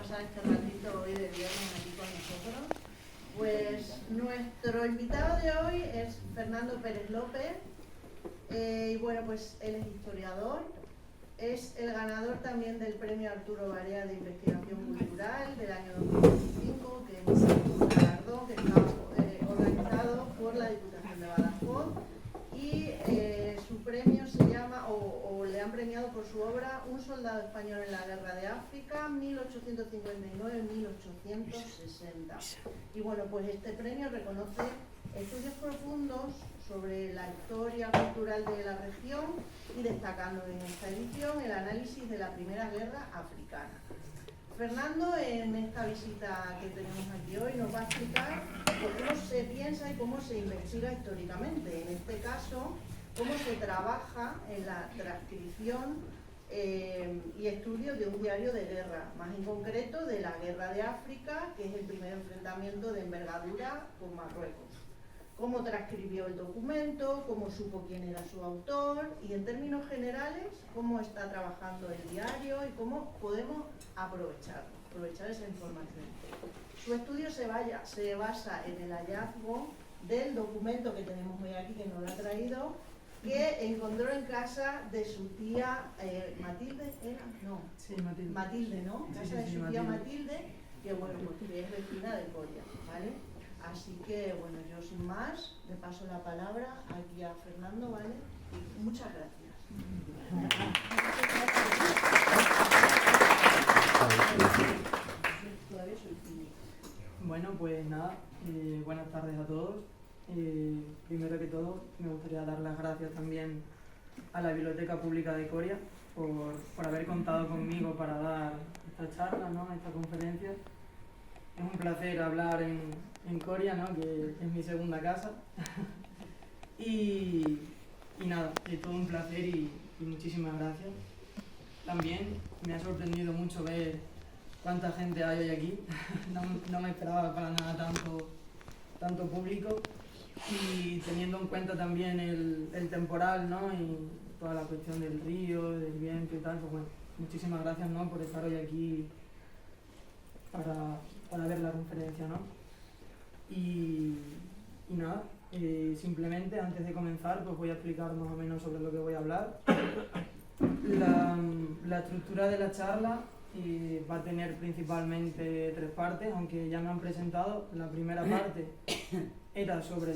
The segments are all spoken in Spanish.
pasar este ratito hoy de viernes aquí con nosotros. Pues nuestro invitado de hoy es Fernando Pérez López. Y bueno, pues él es historiador, es el ganador también del premio Arturo Barea de Investigación Cultural del año 2025, que es un galardón que está organizado por la Diputación de Badajoz, y su premio se llama, o le han premiado por su obra Un soldado español en la guerra de África, 1859-1860. Y bueno, pues este premio reconoce estudios profundos sobre la historia cultural de la región y destacando en esta edición el análisis de la Primera Guerra Africana. Fernando, en esta visita que tenemos aquí hoy, nos va a explicar cómo se piensa y cómo se investiga históricamente. En este caso, cómo se trabaja en la transcripción y estudio de un diario de guerra, más en concreto de la Guerra de África, que es el primer enfrentamiento de envergadura con Marruecos. Cómo transcribió el documento, cómo supo quién era su autor y, en términos generales, cómo está trabajando el diario y cómo podemos aprovechar esa información. Su estudio se basa en el hallazgo del documento que tenemos hoy aquí, que nos lo ha traído, que encontró en casa de su tía Matilde, ¿era? No. Sí, Matilde. Matilde, ¿no? Sí, Casa de su Matilde. tía Matilde, que bueno, pues que es vecina de Coria, ¿vale? Así que, bueno, yo sin más, le paso la palabra aquí a Fernando, ¿vale? Y muchas gracias. Todavía soy tímida. Bueno, pues nada, buenas tardes a todos. Primero que todo, me gustaría dar las gracias también a la Biblioteca Pública de Coria por haber contado conmigo para dar esta charla, ¿no? Esta conferencia. Es un placer hablar en Coria, ¿no? Que es mi segunda casa. y nada, es todo un placer y muchísimas gracias. También me ha sorprendido mucho ver cuánta gente hay hoy aquí. No me esperaba para nada tanto público. Y teniendo en cuenta también el temporal, ¿no? Y toda la cuestión del río, del viento y tal, pues bueno, muchísimas gracias, ¿no? Por estar hoy aquí para ver la conferencia, ¿no? Y nada, simplemente antes de comenzar pues voy a explicar más o menos sobre lo que voy a hablar. La estructura de la charla va a tener principalmente 3 partes, aunque ya me han presentado. La primera parte era sobre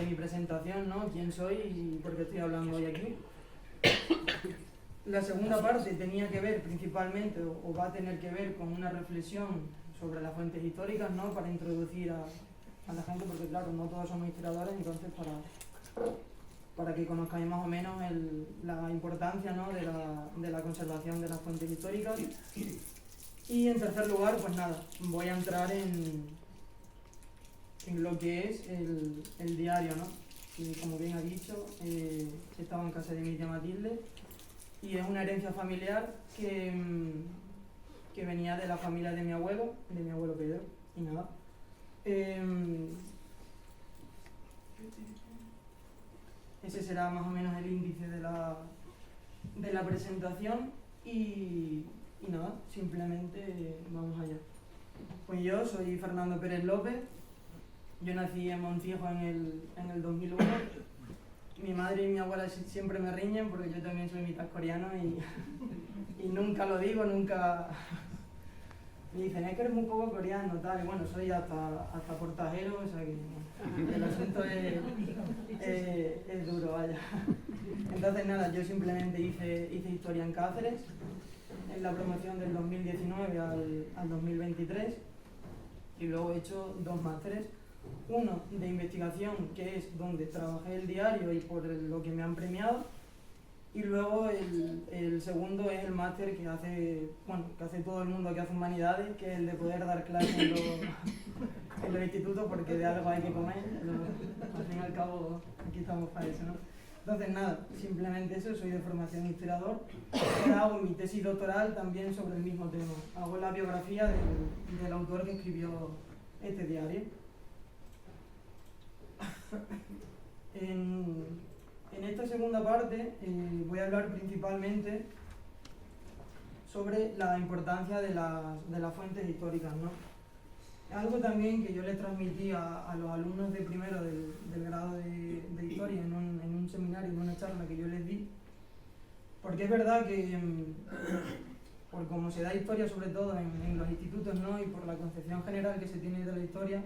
mi presentación, ¿no? Quién soy y por qué estoy hablando hoy aquí. La segunda parte tenía que ver principalmente, o va a tener que ver con una reflexión sobre las fuentes históricas, ¿no? Para introducir a la gente, porque claro, no todos somos historiadores, entonces para que conozcáis más o menos la importancia, ¿no? de la conservación de las fuentes históricas. Y en tercer lugar, pues nada, voy a entrar en lo que es el diario, ¿no? Y como bien ha dicho, estaba en casa de mi tía Matilde y es una herencia familiar que venía de la familia de mi abuelo Pedro, y nada. Ese será más o menos el índice de la presentación y nada, simplemente vamos allá. Pues yo soy Fernando Pérez López, yo nací en Moncijo en el 2001. Mi madre y mi abuela siempre me riñen porque yo también soy mitad coreano y nunca lo digo, nunca... Me dicen, es que eres un poco coreano, tal, y bueno, soy hasta portajero, o sea que el asunto es duro, vaya. Entonces nada, yo simplemente hice historia en Cáceres, en la promoción del 2019 al 2023, y luego he hecho 2 másteres. Uno de investigación, que es donde trabajé el diario y por lo que me han premiado, y luego el segundo es el máster que hace todo el mundo que hace humanidades, que es el de poder dar clases en los institutos, porque de algo hay que comer, pero al fin y al cabo aquí estamos para eso, ¿no? Entonces nada, simplemente eso, soy de formación historiador, ahora hago mi tesis doctoral también sobre el mismo tema, hago la biografía del autor que escribió este diario. En esta segunda parte voy a hablar principalmente sobre la importancia de las fuentes históricas, ¿no? Es algo también que yo le transmití a los alumnos de primero del grado de Historia en un seminario, en una charla que yo les di, porque es verdad que por cómo se da historia, sobre todo en los institutos, ¿no? Y por la concepción general que se tiene de la historia,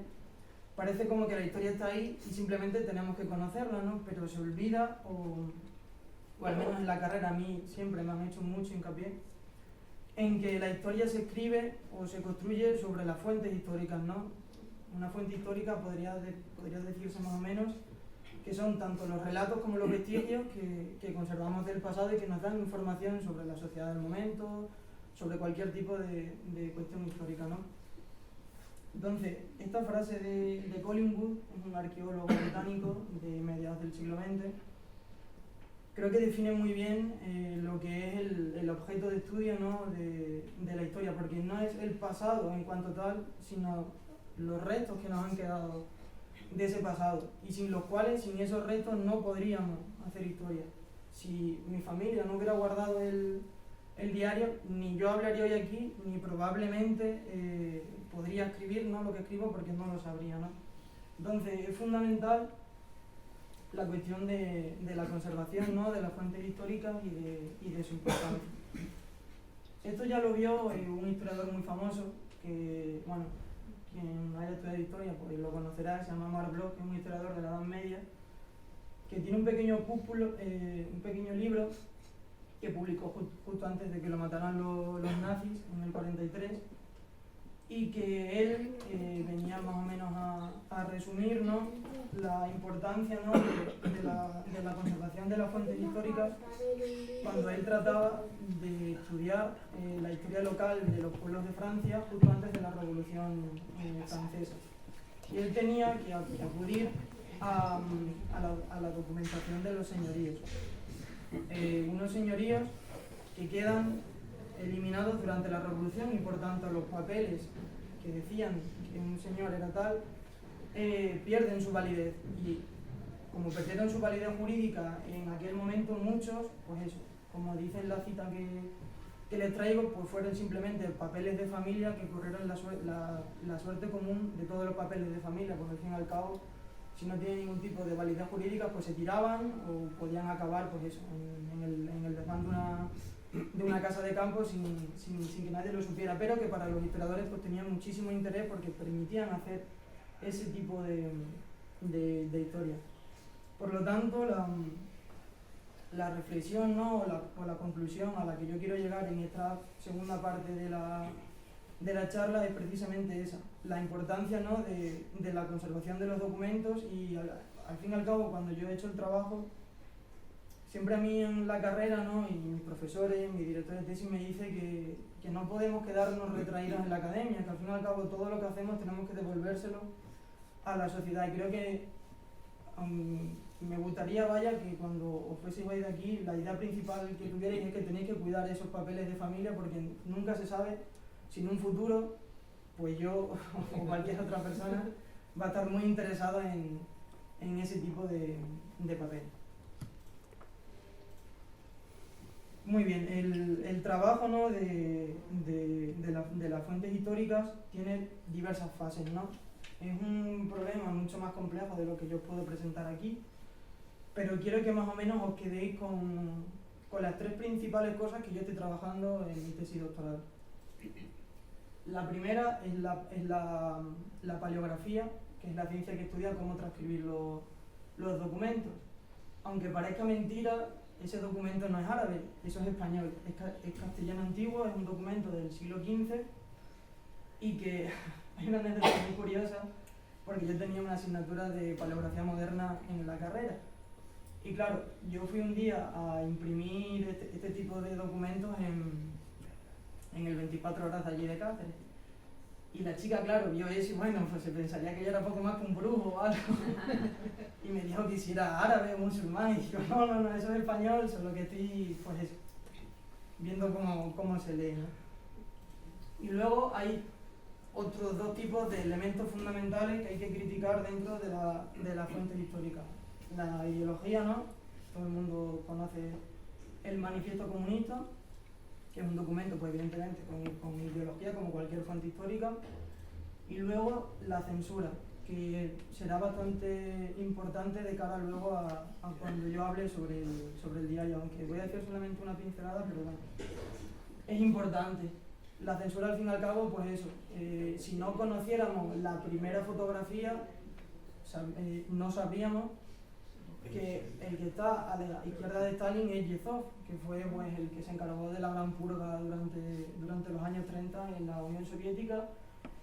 parece como que la historia está ahí y simplemente tenemos que conocerla, ¿no? Pero se olvida, o al menos en la carrera a mí siempre me han hecho mucho hincapié, en que la historia se escribe o se construye sobre las fuentes históricas, ¿no? Una fuente histórica podría decirse más o menos que son tanto los relatos como los vestigios que conservamos del pasado y que nos dan información sobre la sociedad del momento, sobre cualquier tipo de cuestión histórica, ¿no? Entonces, esta frase de Collingwood, un arqueólogo británico de mediados del siglo XX, creo que define muy bien lo que es el objeto de estudio, ¿no? de la historia, porque no es el pasado en cuanto tal, sino los restos que nos han quedado de ese pasado, y sin los cuales, sin esos restos, no podríamos hacer historia. Si mi familia no hubiera guardado el diario, ni yo hablaría hoy aquí, ni probablemente podría escribir, ¿no? Lo que escribo, porque no lo sabría, ¿no? Entonces, es fundamental la cuestión de la conservación, ¿no? De las fuentes históricas y de su importancia. Esto ya lo vio un historiador muy famoso, que, bueno, quien haya estudiado historia pues lo conocerá, se llama Marc Bloch, que es un historiador de la Edad Media, que tiene un pequeño libro que publicó justo antes de que lo mataran los nazis, en el 43, y que él venía más o menos a resumir, ¿no? La importancia, ¿no? de la conservación de las fuentes históricas cuando él trataba de estudiar la historia local de los pueblos de Francia justo antes de la Revolución Francesa. Y él tenía que acudir a la documentación de los señoríos. Unos señoríos que quedan eliminados durante la Revolución y por tanto los papeles que decían que un señor era tal pierden su validez, y como perdieron su validez jurídica en aquel momento muchos, pues eso, como dice en la cita que les traigo, pues fueron simplemente papeles de familia que corrieron la suerte común de todos los papeles de familia, porque al fin y al cabo, si no tienen ningún tipo de validez jurídica, pues se tiraban o podían acabar, pues eso, en el desván de una casa de campo sin que nadie lo supiera, pero que para los historiadores pues tenían muchísimo interés porque permitían hacer ese tipo de historia. Por lo tanto, la reflexión, ¿no? o la conclusión a la que yo quiero llegar en esta segunda parte de la charla es precisamente esa, la importancia, ¿no? de la conservación de los documentos, y al fin y al cabo, cuando yo he hecho el trabajo, siempre a mí en la carrera, ¿no? Y mis profesores, mi director de tesis me dice que no podemos quedarnos retraídos en la academia, que al fin y al cabo todo lo que hacemos tenemos que devolvérselo a la sociedad. Y creo que me gustaría, vaya, que cuando os fueseis de aquí, la idea principal que tuvierais es que tenéis que cuidar esos papeles de familia, porque nunca se sabe si en un futuro, pues yo o cualquier otra persona va a estar muy interesado en ese tipo de papel. Muy bien, el trabajo, ¿no? de las fuentes históricas tiene diversas fases, ¿no? Es un problema mucho más complejo de lo que yo os puedo presentar aquí, pero quiero que más o menos os quedéis con las tres principales cosas que yo estoy trabajando en mi tesis doctoral. La primera es la paleografía, que es la ciencia que estudia cómo transcribir los documentos. Aunque parezca mentira, ese documento no es árabe, eso es español, es castellano antiguo, es un documento del siglo XV, y que hay una anécdota muy curiosa, porque yo tenía una asignatura de paleografía moderna en la carrera. Y claro, yo fui un día a imprimir este tipo de documentos en el 24 horas de allí de Cáceres. Y la chica, claro, vio eso y bueno, pues se pensaría que yo era poco más que un brujo o algo. Y me dijo que si era árabe o musulmán. Y dijo, no, eso es español, solo que estoy, pues eso, viendo cómo se lee, ¿no? Y luego hay otros dos tipos de elementos fundamentales que hay que criticar dentro de la fuente histórica. La ideología, ¿no? Todo el mundo conoce el manifiesto comunista, que es un documento, pues evidentemente, con ideología, como cualquier fuente histórica. Y luego la censura, que será bastante importante de cara luego a cuando yo hable sobre el diario, aunque voy a decir solamente una pincelada, pero bueno, es importante. La censura, al fin y al cabo, pues eso, si no conociéramos la primera fotografía, no sabríamos que el que está a la izquierda de Stalin es Yezhov, que fue pues, el que se encargó de la gran purga durante los años 30 en la Unión Soviética,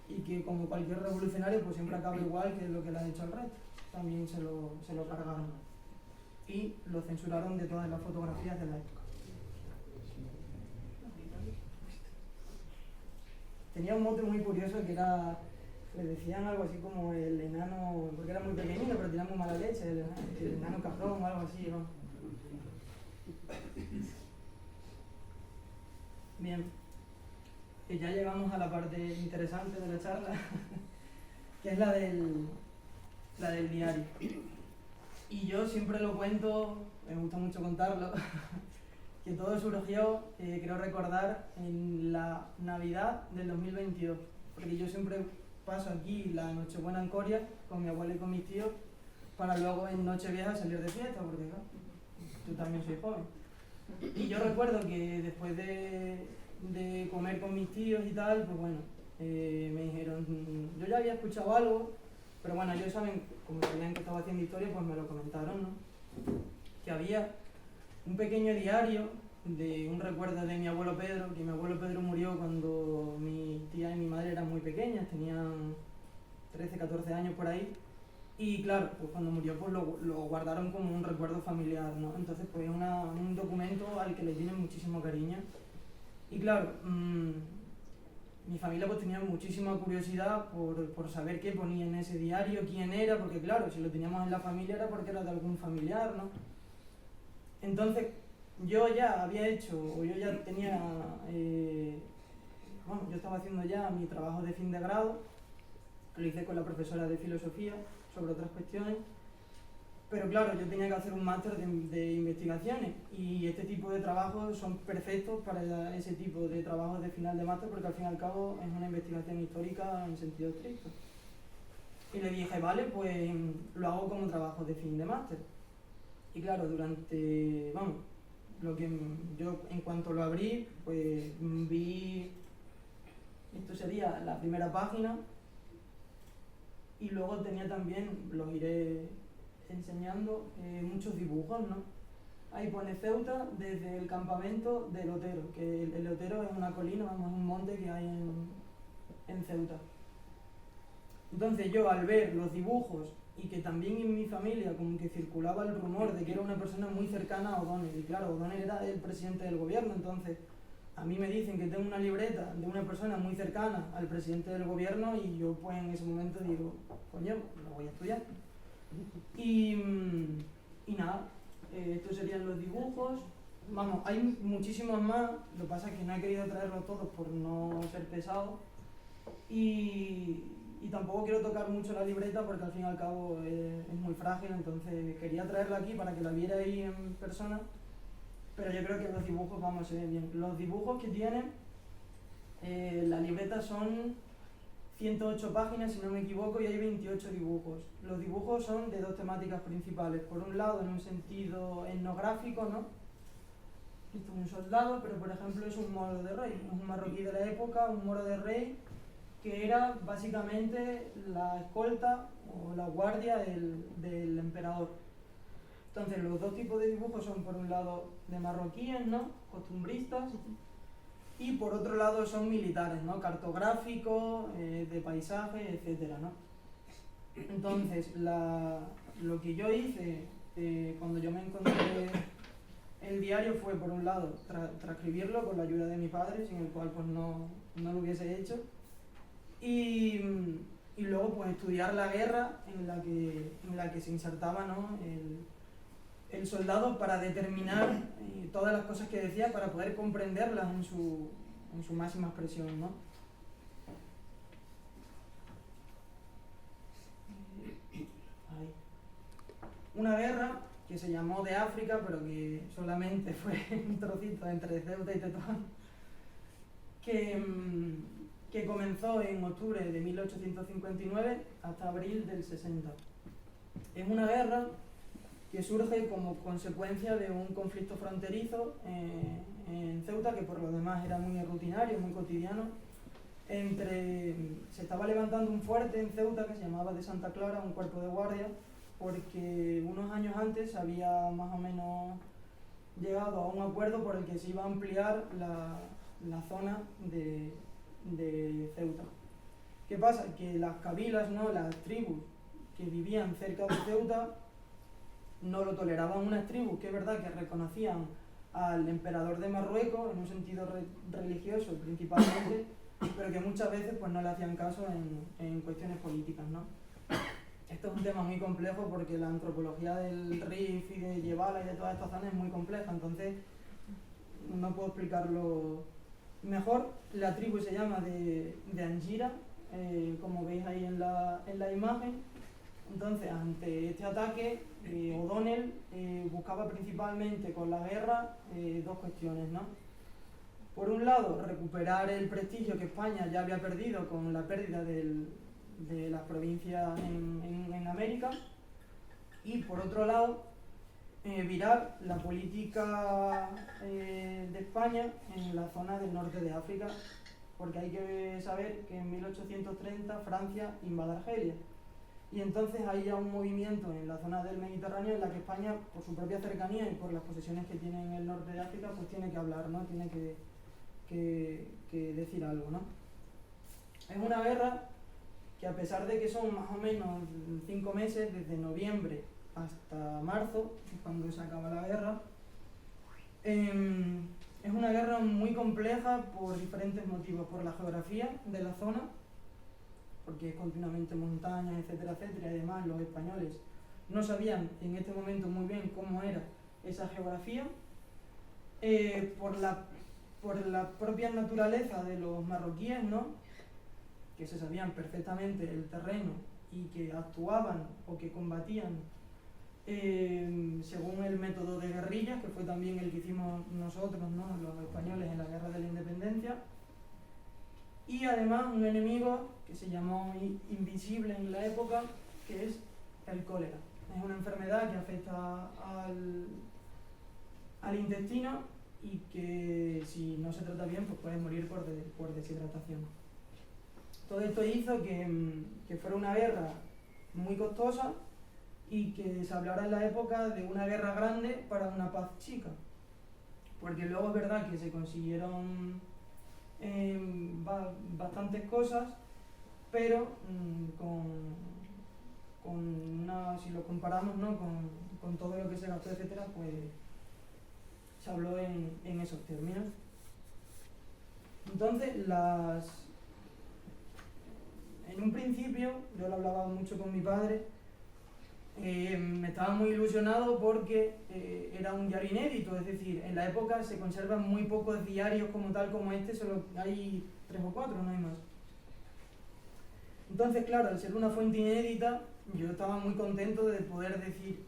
y que como cualquier revolucionario pues siempre acaba igual que lo que le ha hecho al resto. También se lo cargaron y lo censuraron de todas las fotografías de la época. Tenía un mote muy curioso que era, le decían algo así como el enano, porque era muy pequeñito pero tenía muy mala leche, el enano cabrón o algo así, ¿no? Bien, y ya llegamos a la parte interesante de la charla, que es la del diario. Y yo siempre lo cuento, me gusta mucho contarlo, que todo surgió, creo recordar, en la Navidad del 2022, porque yo siempre paso aquí la Nochebuena en Coria con mi abuela y con mis tíos, para luego en Nochevieja salir de fiesta, porque claro, tú también soy joven. Y yo recuerdo que después de comer con mis tíos y tal, pues bueno, me dijeron, yo ya había escuchado algo, pero bueno, ellos saben, como sabían que estaba haciendo historia, pues me lo comentaron, ¿no? Que había un pequeño diario de un recuerdo de mi abuelo Pedro, que mi abuelo Pedro murió cuando mi tía y mi madre eran muy pequeñas, tenían 13, 14 años por ahí, y claro, pues cuando murió pues lo guardaron como un recuerdo familiar, ¿no? Entonces pues es un documento al que le tienen muchísimo cariño. Y claro, mi familia pues tenía muchísima curiosidad por saber qué ponía en ese diario, quién era, porque claro, si lo teníamos en la familia era porque era de algún familiar, ¿no? Entonces, yo ya había hecho, o yo ya tenía, bueno, yo estaba haciendo ya mi trabajo de fin de grado, lo hice con la profesora de filosofía sobre otras cuestiones, pero claro, yo tenía que hacer un máster de investigaciones y este tipo de trabajos son perfectos para ese tipo de trabajos de final de máster porque al fin y al cabo es una investigación histórica en sentido estricto. Y le dije, vale, pues lo hago como trabajo de fin de máster. Y claro, vamos, lo que yo en cuanto lo abrí, pues vi, esto sería la primera página, y luego tenía también, los iré enseñando, muchos dibujos, ¿no? Ahí pone Ceuta desde el campamento del Otero, que el Otero es una colina, vamos, un monte que hay en Ceuta. Entonces yo al ver los dibujos y que también en mi familia como que circulaba el rumor de que era una persona muy cercana a O'Donnell, y claro, O'Donnell era el presidente del gobierno, entonces a mí me dicen que tengo una libreta de una persona muy cercana al presidente del gobierno y yo pues en ese momento digo, coño, lo voy a estudiar. Y nada, estos serían los dibujos. Vamos, hay muchísimos más, lo que pasa es que no he querido traerlos todos por no ser pesado y tampoco quiero tocar mucho la libreta porque al fin y al cabo es muy frágil, entonces quería traerla aquí para que la vierais en persona, pero yo creo que los dibujos, vamos, se ven bien. Los dibujos que tienen, la libreta son 108 páginas, si no me equivoco, y hay 28 dibujos. Los dibujos son de dos temáticas principales. Por un lado, en un sentido etnográfico, ¿no? Esto es un soldado, pero por ejemplo es un moro de rey, es un marroquí de la época, un moro de rey, que era básicamente la escolta o la guardia del emperador. Entonces, los dos tipos de dibujos son, por un lado, de marroquíes, ¿no? Costumbristas, y por otro lado son militares, ¿no? Cartográficos, de paisajes, etcétera, ¿no? Entonces, lo que yo hice cuando yo me encontré el diario fue, por un lado, transcribirlo con la ayuda de mi padre, sin el cual pues no lo hubiese hecho, y luego pues estudiar la guerra en la que se insertaba, ¿no? el soldado para determinar todas las cosas que decía para poder comprenderlas en su máxima expresión, ¿no? Ahí. Una guerra que se llamó de África, pero que solamente fue un trocito entre Ceuta y Tetuán, que comenzó en octubre de 1859 hasta abril del 60. Es una guerra que surge como consecuencia de un conflicto fronterizo en Ceuta, que por lo demás era muy rutinario, muy cotidiano. Se estaba levantando un fuerte en Ceuta que se llamaba de Santa Clara, un cuerpo de guardia, porque unos años antes había más o menos llegado a un acuerdo por el que se iba a ampliar la zona de Ceuta. ¿Qué pasa? Que las cabilas, ¿no?, las tribus que vivían cerca de Ceuta no lo toleraban. Unas tribus que es verdad que reconocían al emperador de Marruecos en un sentido religioso principalmente, pero que muchas veces pues no le hacían caso en cuestiones políticas, ¿no? Esto es un tema muy complejo porque la antropología del Rif y de Yebala y de todas estas zonas es muy compleja, entonces no puedo explicarlo mejor. La tribu se llama de Angira, como veis ahí en la imagen. Entonces, ante este ataque, O'Donnell buscaba principalmente con la guerra dos cuestiones, ¿no? Por un lado, recuperar el prestigio que España ya había perdido con la pérdida de las provincias en América, y por otro lado, virar la política de España en la zona del norte de África, porque hay que saber que en 1830 Francia invade Argelia. Y entonces hay ya un movimiento en la zona del Mediterráneo en la que España, por su propia cercanía y por las posesiones que tiene en el norte de África, pues tiene que hablar, ¿no? Tiene que decir algo, ¿no? Es una guerra que, a pesar de que son más o menos 5 meses, desde noviembre hasta marzo, cuando se acaba la guerra, es una guerra muy compleja por diferentes motivos. Por la geografía de la zona, porque es continuamente montañas, etcétera, etcétera, y además los españoles no sabían en este momento muy bien cómo era esa geografía. Por la propia naturaleza de los marroquíes, ¿no?, que se sabían perfectamente el terreno y que actuaban o que combatían según el método de guerrillas, que fue también el que hicimos nosotros, ¿no?, los españoles en la Guerra de la Independencia. Y además un enemigo que se llamó invisible en la época, que es el cólera. Es una enfermedad que afecta al intestino y que, si no se trata bien, pues puede morir por deshidratación. Todo esto hizo que fuera una guerra muy costosa y que se hablara en la época de una guerra grande para una paz chica. Porque luego es verdad que se consiguieron bastantes cosas, pero si lo comparamos, ¿no?, con todo lo que se gastó, etcétera, pues se habló en esos términos. Entonces, en un principio, yo lo hablaba mucho con mi padre, me estaba muy ilusionado porque era un diario inédito, es decir, en la época se conservan muy pocos diarios como tal como este, solo hay 3 o 4, no hay más. Entonces, claro, al ser una fuente inédita, yo estaba muy contento de poder decir,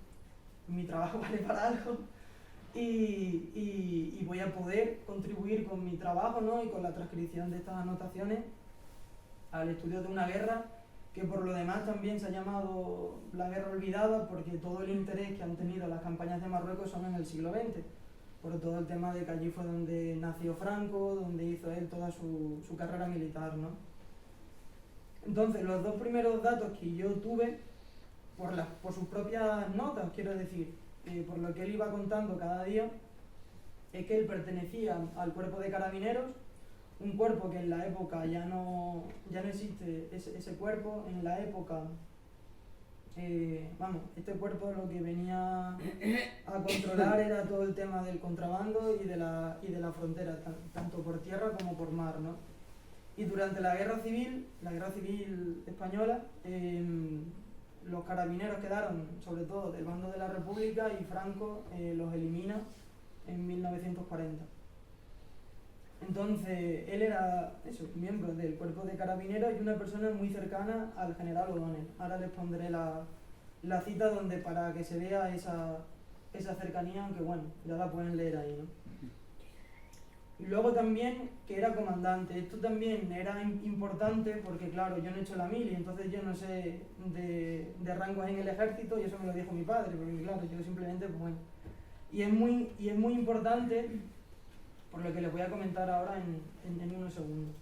mi trabajo vale para algo y voy a poder contribuir con mi trabajo, ¿no?, y con la transcripción de estas anotaciones al estudio de una guerra que por lo demás también se ha llamado la guerra olvidada, porque todo el interés que han tenido las campañas de Marruecos son en el siglo XX, por todo el tema de que allí fue donde nació Franco, donde hizo él toda su carrera militar, ¿no? Entonces, los dos primeros datos que yo tuve, por sus propias notas, quiero decir, por lo que él iba contando cada día, es que él pertenecía al cuerpo de carabineros, un cuerpo que en la época ya no existe ese cuerpo. En la época, este cuerpo lo que venía a controlar era todo el tema del contrabando y de la frontera, tanto por tierra como por mar, ¿no? Y durante la guerra civil española, los carabineros quedaron, sobre todo del bando de la República, y Franco los elimina en 1940. Entonces, él era miembro del cuerpo de carabineros y una persona muy cercana al general O'Donnell. Ahora les pondré la cita donde, para que se vea esa cercanía, aunque bueno, ya la pueden leer ahí, ¿no? Y luego también que era comandante. Esto también era importante porque, claro, yo no he hecho la mili, entonces yo no sé de rangos en el ejército, y eso me lo dijo mi padre, porque, claro, yo simplemente, pues bueno. Y es muy importante, por lo que les voy a comentar ahora en unos segundos.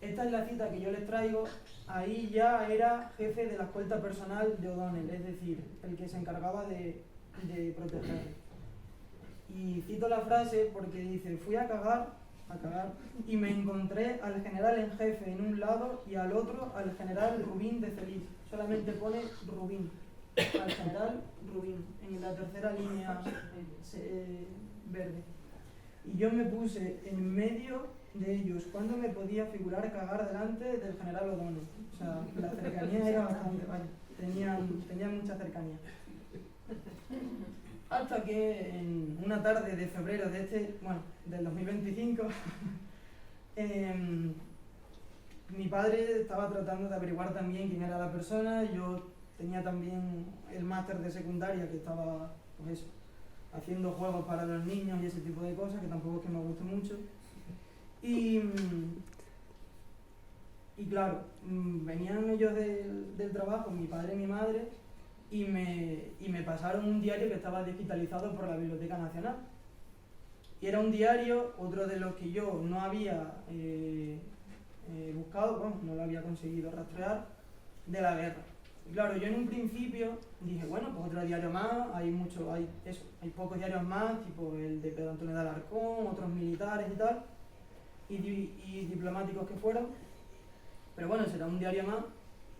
Esta es la cita que yo les traigo. Ahí ya era jefe de la escolta personal de O'Donnell, es decir, el que se encargaba de protegerle. Y cito la frase porque dice: fui a cagar, y me encontré al general en jefe en un lado y al otro al general Rubín de Feliz. Solamente pone Rubín, al general Rubín, en la tercera línea verde. Y yo me puse en medio de ellos cuando me podía figurar cagar delante del general O'Donnell. O sea, la cercanía era bastante, vaya, tenían mucha cercanía. Hasta que en una tarde de febrero del 2025, mi padre estaba tratando de averiguar también quién era la persona. Yo tenía también el máster de secundaria que estaba, pues eso, haciendo juegos para los niños y ese tipo de cosas, que tampoco es que me guste mucho. Y claro, venían ellos del trabajo, mi padre y mi madre, y me pasaron un diario que estaba digitalizado por la Biblioteca Nacional. Y era un diario, otro de los que yo no había buscado, bueno, no lo había conseguido rastrear, de la guerra. Y claro, yo en un principio dije, bueno, pues otro diario más, hay pocos diarios más, tipo el de Pedro Antonio de Alarcón, otros militares y tal, y diplomáticos que fueron. Pero bueno, será un diario más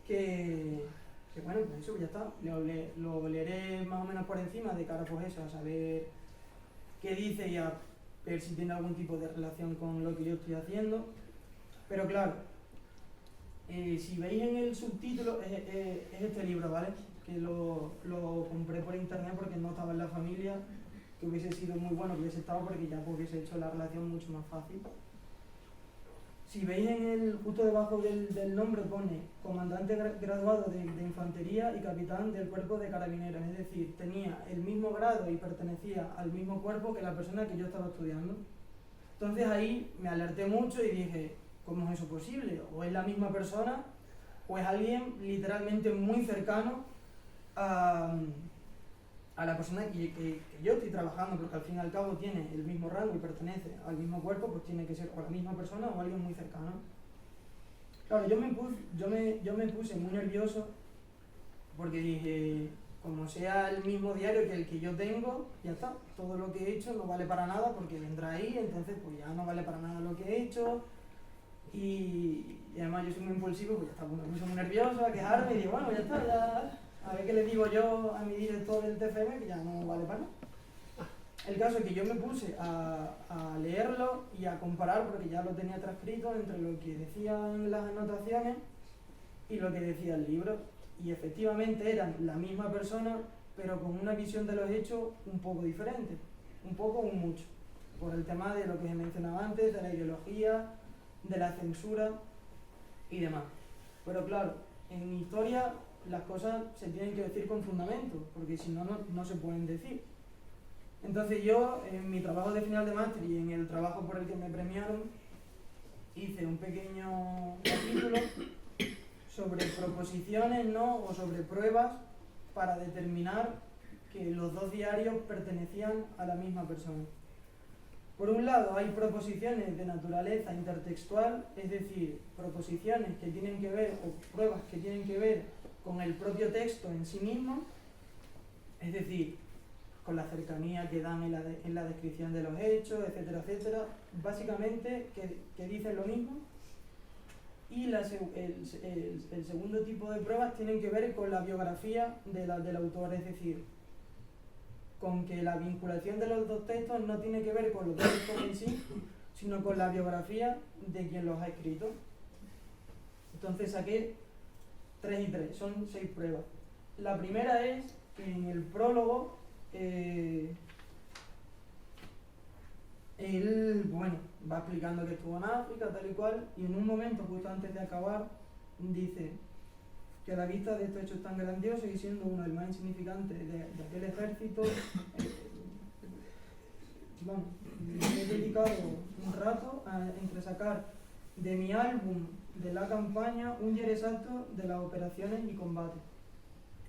que bueno, pues eso, ya está. Lo leeré más o menos por encima de cara, pues eso, a saber qué dice y a ver si tiene algún tipo de relación con lo que yo estoy haciendo. Pero claro, si veis en el subtítulo, es este libro, ¿vale? Que lo compré por internet porque no estaba en la familia, que hubiese sido muy bueno que hubiese estado porque ya pues, hubiese hecho la relación mucho más fácil. Si veis justo debajo del nombre pone comandante graduado de infantería y capitán del cuerpo de carabineros, es decir, tenía el mismo grado y pertenecía al mismo cuerpo que la persona que yo estaba estudiando. Entonces ahí me alerté mucho y dije, ¿cómo es eso posible? O es la misma persona o es alguien literalmente muy cercano a la persona que yo estoy trabajando, porque al fin y al cabo tiene el mismo rango y pertenece al mismo cuerpo, pues tiene que ser o la misma persona o alguien muy cercano. Claro, yo me puse muy nervioso porque dije, como sea el mismo diario que el que yo tengo, ya está, todo lo que he hecho no vale para nada porque vendrá ahí, entonces pues ya no vale para nada lo que he hecho. Y además yo soy muy impulsivo, pues ya está, me puse muy nervioso a quejarme y digo, bueno, ya está, ya... A ver qué le digo yo a mi director del TFM, que ya no vale para nada. El caso es que yo me puse a leerlo y a comparar, porque ya lo tenía transcrito, entre lo que decían las anotaciones y lo que decía el libro. Y efectivamente eran la misma persona, pero con una visión de los hechos un poco diferente. Un poco o un mucho. Por el tema de lo que se mencionaba antes, de la ideología, de la censura y demás. Pero claro, en historia las cosas se tienen que decir con fundamento, porque si no, no se pueden decir. Entonces yo, en mi trabajo de final de máster y en el trabajo por el que me premiaron, hice un pequeño capítulo sobre proposiciones, ¿no? O sobre pruebas para determinar que los dos diarios pertenecían a la misma persona. Por un lado, hay proposiciones de naturaleza intertextual, es decir, proposiciones que tienen que ver, o pruebas que tienen que ver con el propio texto en sí mismo, es decir, con la cercanía que dan en la descripción de los hechos, etcétera, etcétera, básicamente que dicen lo mismo. Y el segundo tipo de pruebas tienen que ver con la biografía del autor, es decir, con que la vinculación de los dos textos no tiene que ver con los textos en sí, sino con la biografía de quien los ha escrito. Entonces saqué 3 y 3, son 6 pruebas. La primera es que en el prólogo él, bueno, va explicando que estuvo en África, tal y cual, y en un momento, justo antes de acabar, dice que a la vista de estos hechos tan grandiosos y siendo uno del más insignificante de aquel ejército, bueno, y he dedicado un rato a entresacar de mi álbum de la campaña un resalto de las operaciones y combates.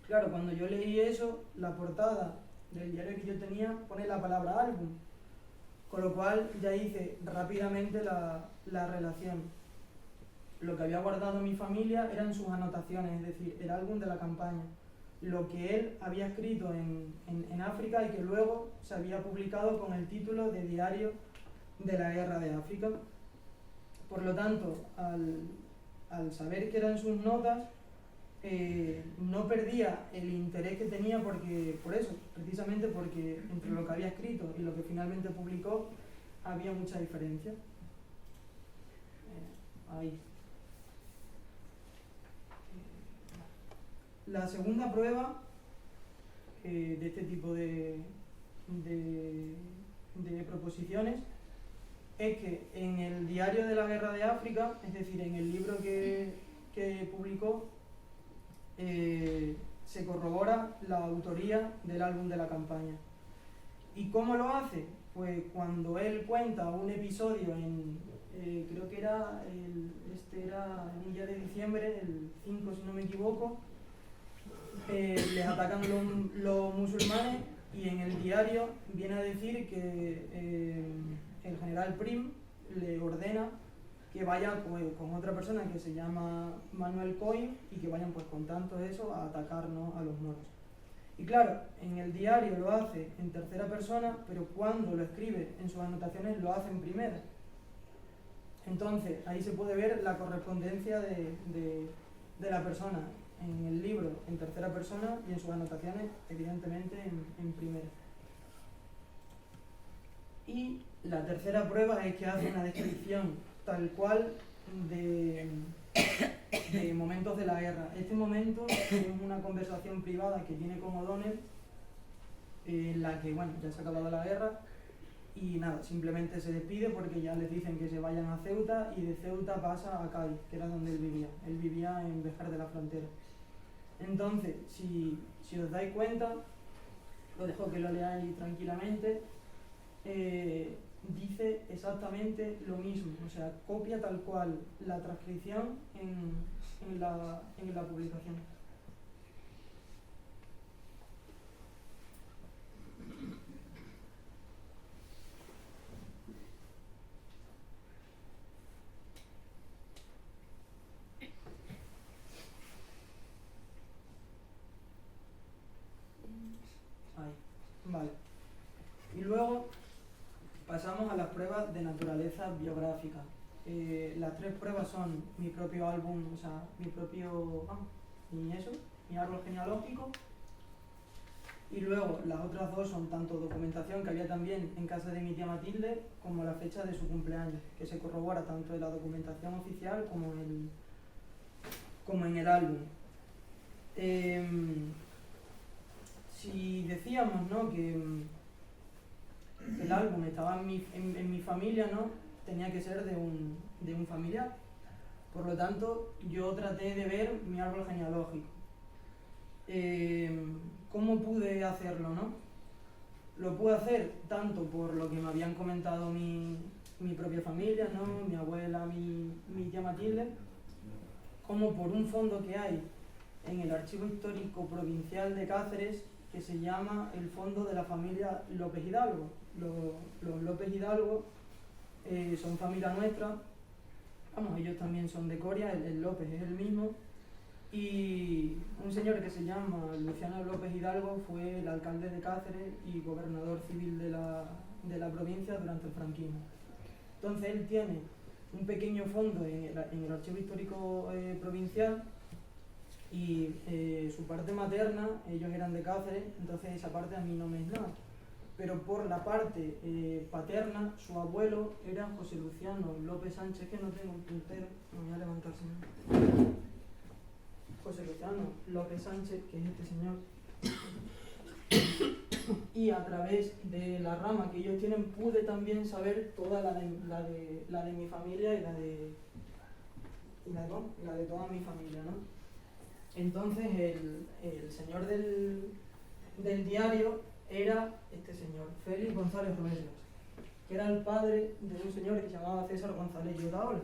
Claro, cuando yo leí eso, la portada del diario que yo tenía pone la palabra álbum, con lo cual ya hice rápidamente la relación. Lo que había guardado mi familia eran sus anotaciones, es decir, el álbum de la campaña, lo que él había escrito en África y que luego se había publicado con el título de Diario de la Guerra de África. Por lo tanto, al saber que eran sus notas, no perdía el interés que tenía por eso, precisamente porque entre lo que había escrito y lo que finalmente publicó había mucha diferencia. Ahí. La segunda prueba de este tipo de proposiciones es que en el Diario de la Guerra de África, es decir, en el libro que publicó, se corrobora la autoría del álbum de la campaña. ¿Y cómo lo hace? Pues cuando él cuenta un episodio creo que era en un día de diciembre, el 5 si no me equivoco, les atacan los musulmanes y en el diario viene a decir que el general Prim le ordena que vaya pues, con otra persona que se llama Manuel Coy y que vayan pues con tanto eso a atacarnos a los moros. Y claro, en el diario lo hace en tercera persona, pero cuando lo escribe en sus anotaciones lo hace en primera. Entonces, ahí se puede ver la correspondencia de la persona en el libro en tercera persona y en sus anotaciones, evidentemente, en primera. Y la tercera prueba es que hace una descripción tal cual de momentos de la guerra. Este momento es una conversación privada que tiene con O'Donnell, en la que, bueno, ya se ha acabado la guerra y nada, simplemente se despide porque ya les dicen que se vayan a Ceuta y de Ceuta pasa a Cádiz, que era donde él vivía. Él vivía en Béjar de la Frontera. Entonces, si os dais cuenta, lo dejo que lo leáis tranquilamente, dice exactamente lo mismo, o sea, copia tal cual la transcripción en la publicación. Ahí, vale. Y luego pasamos a las pruebas de naturaleza biográfica. Las tres pruebas son mi propio álbum, o sea, mi árbol genealógico. Y luego las otras dos son tanto documentación que había también en casa de mi tía Matilde, como la fecha de su cumpleaños, que se corrobora tanto en la documentación oficial como en el álbum. Si decíamos, ¿no?, que el álbum estaba en mi familia, ¿no?, tenía que ser de un familiar. Por lo tanto, yo traté de ver mi árbol genealógico. ¿Cómo pude hacerlo, no? Lo pude hacer tanto por lo que me habían comentado mi propia familia, ¿no?, mi abuela, mi tía Matilde, como por un fondo que hay en el Archivo Histórico Provincial de Cáceres, que se llama el Fondo de la Familia López Hidalgo. Los López Hidalgo son familia nuestra, vamos, ellos también son de Coria, el López es el mismo, y un señor que se llama Luciano López Hidalgo fue el alcalde de Cáceres y gobernador civil de la provincia durante el franquismo. Entonces él tiene un pequeño fondo en el Archivo Histórico Provincial y su parte materna, ellos eran de Cáceres, entonces esa parte a mí no me es nada. Pero por la parte paterna, su abuelo era José Luciano López Sánchez, que no tengo un puntero, me voy a levantar, señor. José Luciano López Sánchez, que es este señor. Y a través de la rama que ellos tienen pude también saber toda la de mi familia y la de toda mi familia, ¿no? Entonces el señor del diario era este señor, Félix González Rueslas. que era el padre de un señor que se llamaba César González y Otaola.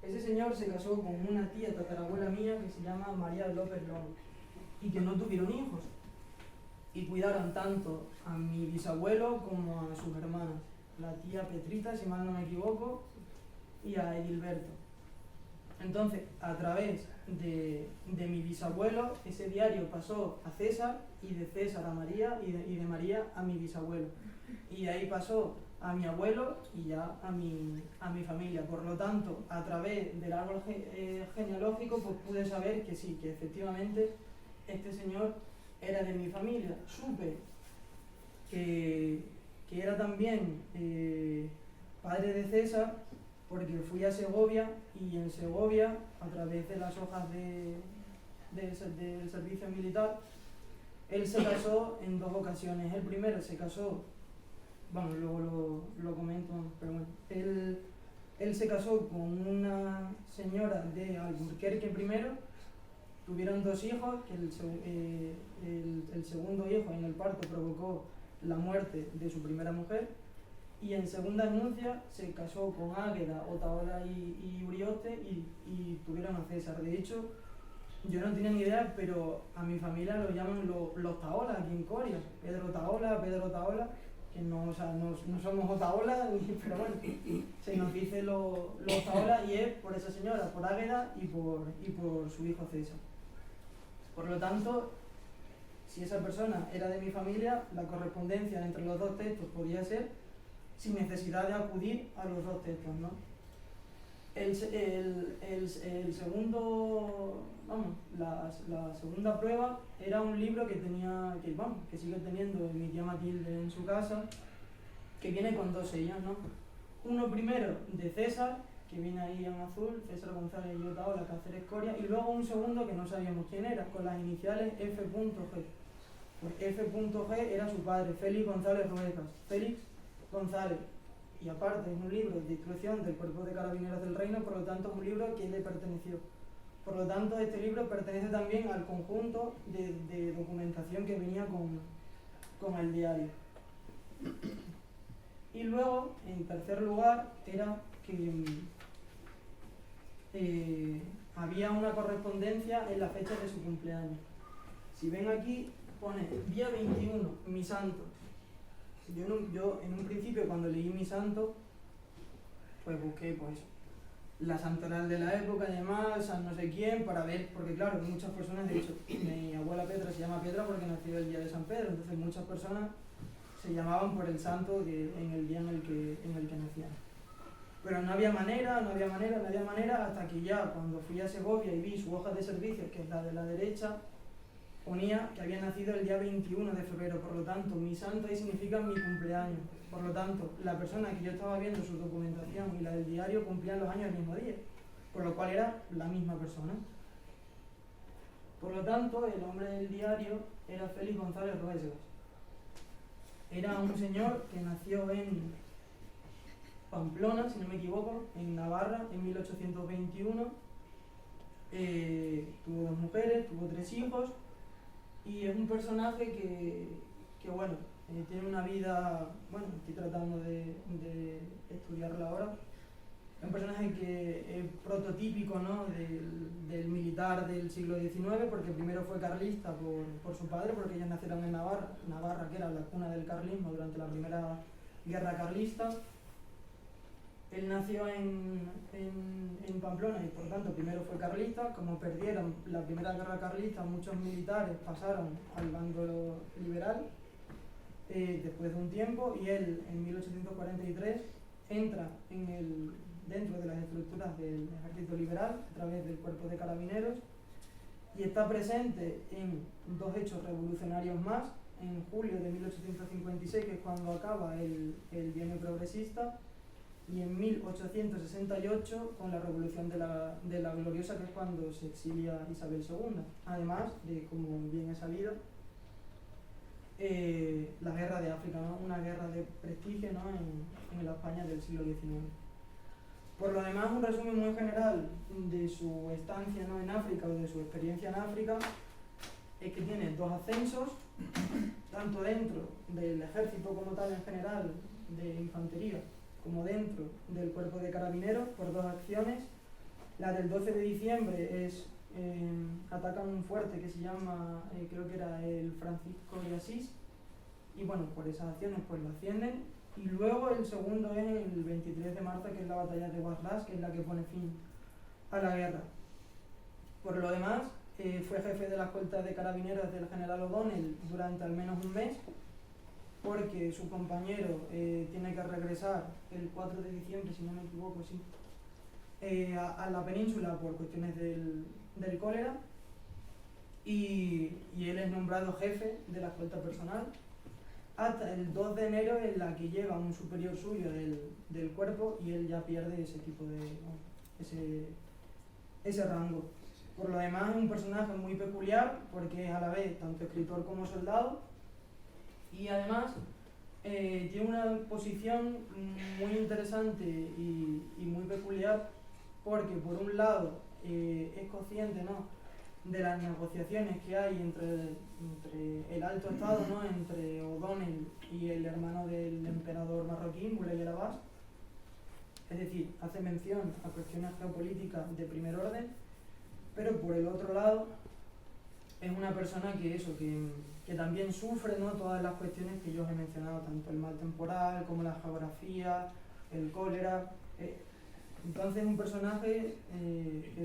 Ese señor se casó con una tía tatarabuela mía que se llama María López Long y que no tuvieron hijos y cuidaron tanto a mi bisabuelo como a sus hermanas, la tía Petrita, si mal no me equivoco, y a Edilberto. Entonces, a través de mi bisabuelo, ese diario pasó a César, y de César a María, y de María a mi bisabuelo. Y de ahí pasó a mi abuelo y ya a mi familia. Por lo tanto, a través del árbol genealógico, pues pude saber que sí, que efectivamente este señor era de mi familia. Supe que era también padre de César, porque fui a Segovia y en Segovia, a través de las hojas del servicio militar, él se casó en 2 ocasiones. El primero se casó, bueno, luego lo comento, pero bueno, él se casó con una señora de Alburquerque primero, tuvieron 2 hijos, que el segundo hijo en el parto provocó la muerte de su primera mujer, y en segunda nupcia se casó con Águeda, Otaola y Urioste y tuvieron a César. De hecho, yo no tenía ni idea, pero a mi familia lo llaman los Taola aquí en Coria. Pedro Taola, que no, o sea, no somos Otaola, pero bueno, se nos dice los Taola y es por esa señora, por Águeda y por su hijo César. Por lo tanto, si esa persona era de mi familia, la correspondencia entre los 2 textos podía ser sin necesidad de acudir a los 2 textos, ¿no? El segundo, vamos, la segunda prueba era un libro que sigue teniendo mi tía Matilde en su casa, que viene con 2 sellos, ¿no? Uno primero de César, que viene ahí en azul, César González y Otaola, Cáceres Coria, y luego un segundo que no sabíamos quién era, con las iniciales F.G. Pues F.G era su padre, Félix González Ruedas. Félix González, y aparte es un libro de instrucción del Cuerpo de Carabineros del Reino, por lo tanto es un libro que le perteneció. Por lo tanto, este libro pertenece también al conjunto de documentación que venía con el diario. Y luego, en tercer lugar, era que había una correspondencia en la fecha de su cumpleaños. Si ven aquí, pone día 21, mi santo. Yo en un principio, cuando leí mi santo, pues busqué pues la santoral de la época y demás, San no sé quién, para ver, porque claro, muchas personas, de hecho, mi abuela Petra se llama Petra porque nació el día de San Pedro, entonces muchas personas se llamaban por el santo en el día en el que nacían. Pero no había manera, hasta que ya cuando fui a Segovia y vi su hoja de servicios, que es la de la derecha, ponía que había nacido el día 21 de febrero, por lo tanto, mi santo ahí significa mi cumpleaños. Por lo tanto, la persona que yo estaba viendo su documentación y la del diario cumplían los años el mismo día, por lo cual era la misma persona. Por lo tanto, el hombre del diario era Félix González Ruedas. Era un señor que nació en Pamplona, si no me equivoco, en Navarra, en 1821. Tuvo 2 mujeres, tuvo 3 hijos. Y es un personaje que bueno, tiene una vida, bueno, estoy tratando de estudiarla ahora. Es un personaje que es prototípico, ¿no?, del militar del siglo XIX, porque primero fue carlista por su padre, porque ellos nacieron en Navarra, que era la cuna del carlismo durante la primera guerra carlista. Él nació en Pamplona y por tanto primero fue carlista. Como perdieron la primera guerra carlista, muchos militares pasaron al bando liberal después de un tiempo, y él en 1843 entra dentro de las estructuras del ejército liberal a través del Cuerpo de Carabineros y está presente en 2 hechos revolucionarios más. En julio de 1856, que es cuando acaba el bienio progresista, y en 1868 con la Revolución de la Gloriosa, que es cuando se exilia Isabel II. Además de, como bien he sabido, la Guerra de África, ¿no?, una guerra de prestigio, ¿no?, en la España del siglo XIX. Por lo demás, un resumen muy general de su estancia, ¿no?, en África, o de su experiencia en África, es que tiene 2 ascensos, tanto dentro del ejército como tal en general, de infantería como dentro del cuerpo de carabineros por 2 acciones. La del 12 de diciembre es atacan un fuerte que se llama, creo que era el Francisco de Asís, y bueno, por esas acciones pues lo ascienden. Y luego el segundo es el 23 de marzo, que es la batalla de Guadalajara, que es la que pone fin a la guerra. Por lo demás, fue jefe de la escolta de carabineros del general O'Donnell durante al menos un mes, porque su compañero tiene que regresar el 4 de diciembre, si no me equivoco, sí, a la península por cuestiones del cólera, y él es nombrado jefe de la escolta personal hasta el 2 de enero, en la que llega un superior suyo del cuerpo y él ya pierde ese tipo de ese rango. Por lo demás es un personaje muy peculiar porque es a la vez tanto escritor como soldado, y además tiene una posición muy interesante y muy peculiar, porque por un lado es consciente, ¿no?, de las negociaciones que hay entre el alto estado, ¿no?, entre O'Donnell y el hermano del emperador marroquí, Moulay el Abbas. Es decir, hace mención a cuestiones geopolíticas de primer orden, pero por el otro lado es una persona que también sufre, ¿no?, todas las cuestiones que yo os he mencionado, tanto el mal temporal como la geografía, el cólera. Entonces es un personaje que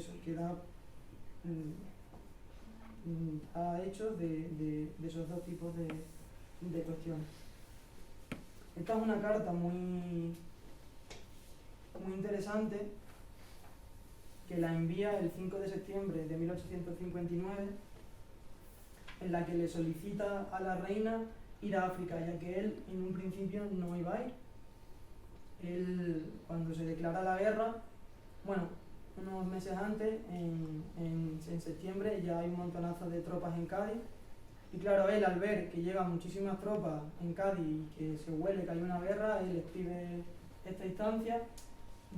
ha hecho de esos dos tipos de cuestiones. Esta es una carta muy interesante, que la envía el 5 de septiembre de 1859, en la que le solicita a la reina ir a África, ya que él en un principio no iba a ir. Él, cuando se declara la guerra, bueno, unos meses antes, en septiembre, ya hay un montonazo de tropas en Cádiz, y claro, él al ver que llegan muchísimas tropas en Cádiz y que se huele que hay una guerra, él escribe esta instancia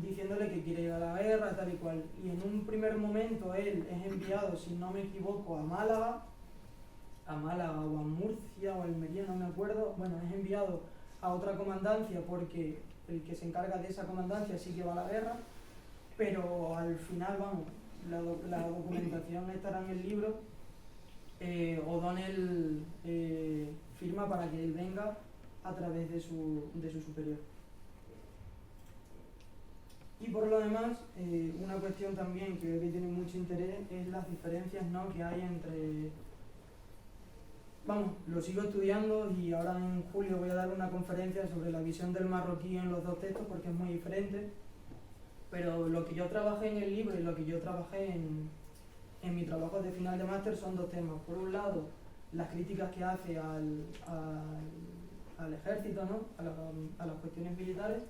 diciéndole que quiere ir a la guerra, tal y cual. Y en un primer momento él es enviado, si no me equivoco, a Málaga o a Murcia o a Almería, no me acuerdo. Bueno, es enviado a otra comandancia porque el que se encarga de esa comandancia sí que va a la guerra, pero al final, vamos, la documentación estará en el libro. O'Donnell firma para que él venga a través de su superior. Y por lo demás, una cuestión también que tiene mucho interés es las diferencias, ¿no?, que hay entre... Vamos, lo sigo estudiando y ahora en julio voy a dar una conferencia sobre la visión del marroquí en los dos textos porque es muy diferente, pero lo que yo trabajé en el libro y lo que yo trabajé en mi trabajo de final de máster son dos temas. Por un lado, las críticas que hace al ejército, ¿no?, a las cuestiones militares,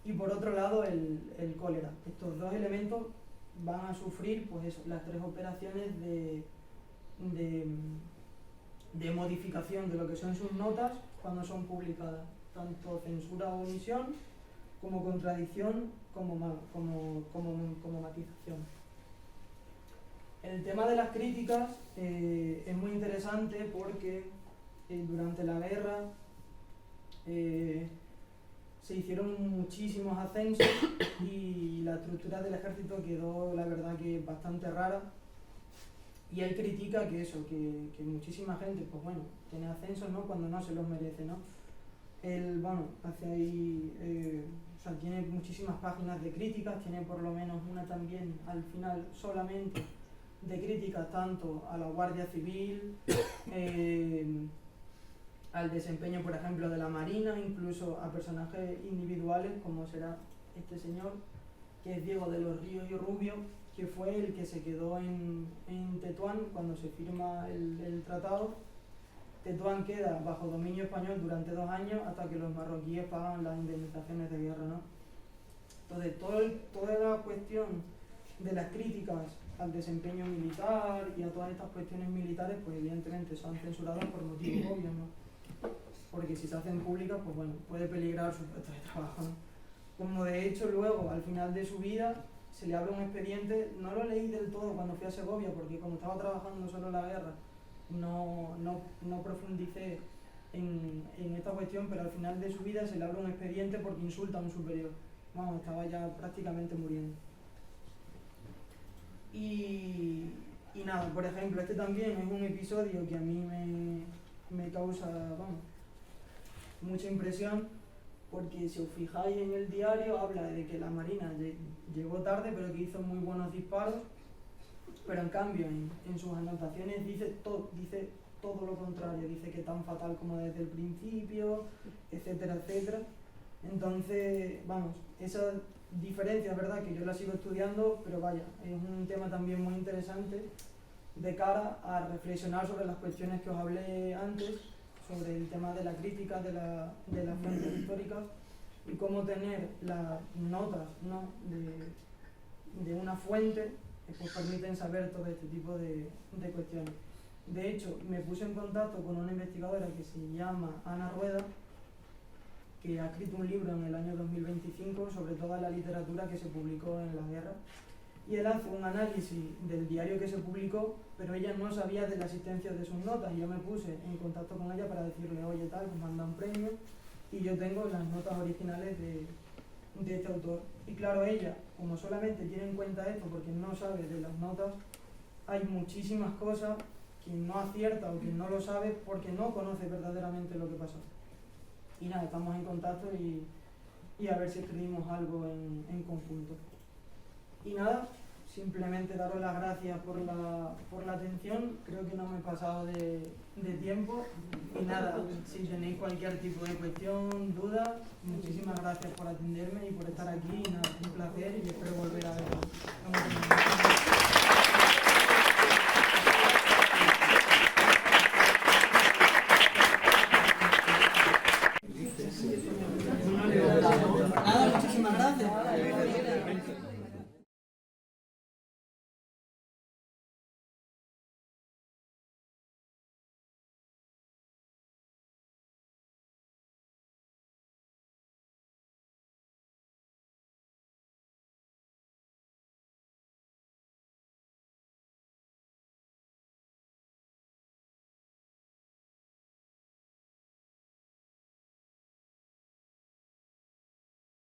y por otro lado el cólera. Estos dos elementos van a sufrir pues eso, las tres operaciones de modificación de lo que son sus notas cuando son publicadas, tanto censura o omisión, como contradicción, como matización. El tema de las críticas es muy interesante porque durante la guerra se hicieron muchísimos ascensos y la estructura del ejército quedó, la verdad, que bastante rara. Y él critica que muchísima gente, pues bueno, tiene ascensos, ¿no?, cuando no se los merece, ¿no? Él, bueno, hace ahí, o sea, tiene muchísimas páginas de críticas, tiene por lo menos una también al final solamente de críticas tanto a la Guardia Civil, al desempeño, por ejemplo, de la Marina, incluso a personajes individuales como será este señor, que es Diego de los Ríos y Rubio, que fue el que se quedó en Tetuán cuando se firma el tratado. Tetuán queda bajo dominio español durante 2 años hasta que los marroquíes pagan las indemnizaciones de guerra, ¿no? Entonces, toda la cuestión de las críticas al desempeño militar y a todas estas cuestiones militares, pues evidentemente son censuradas por motivos obvios, ¿no? Porque si se hacen públicas, pues bueno, puede peligrar su puesto de trabajo, ¿no? Como de hecho luego, al final de su vida, se le abre un expediente. No lo leí del todo cuando fui a Segovia, porque como estaba trabajando solo en la guerra, no profundicé en esta cuestión, pero al final de su vida se le abre un expediente porque insulta a un superior. Vamos, estaba ya prácticamente muriendo. Y nada, por ejemplo, este también es un episodio que a mí me causa, vamos, mucha impresión, porque si os fijáis en el diario habla de que la Marina llegó tarde, pero que hizo muy buenos disparos, pero en cambio en sus anotaciones dice todo lo contrario, dice que tan fatal como desde el principio, etcétera, etcétera. Entonces, vamos, esa diferencia, ¿verdad?, que yo la sigo estudiando, pero vaya, es un tema también muy interesante de cara a reflexionar sobre las cuestiones que os hablé antes, sobre el tema de la crítica de las fuentes históricas y cómo tener las notas, ¿no?, de una fuente que pues permiten saber todo este tipo de cuestiones. De hecho, me puse en contacto con una investigadora que se llama Ana Rueda, que ha escrito un libro en el año 2025 sobre toda la literatura que se publicó en la guerra, y él hace un análisis del diario que se publicó, pero ella no sabía de la existencia de sus notas, y yo me puse en contacto con ella para decirle, oye, tal, pues manda un premio, y yo tengo las notas originales de este autor. Y claro, ella, como solamente tiene en cuenta esto porque no sabe de las notas, hay muchísimas cosas que no acierta o que no lo sabe porque no conoce verdaderamente lo que pasó. Y nada, estamos en contacto y a ver si escribimos algo en conjunto. Y nada, simplemente daros las gracias por la atención. Creo que no me he pasado de tiempo. Y nada, si tenéis cualquier tipo de cuestión, duda, muchísimas gracias por atenderme y por estar aquí. Y nada, un placer y espero volver a verlo.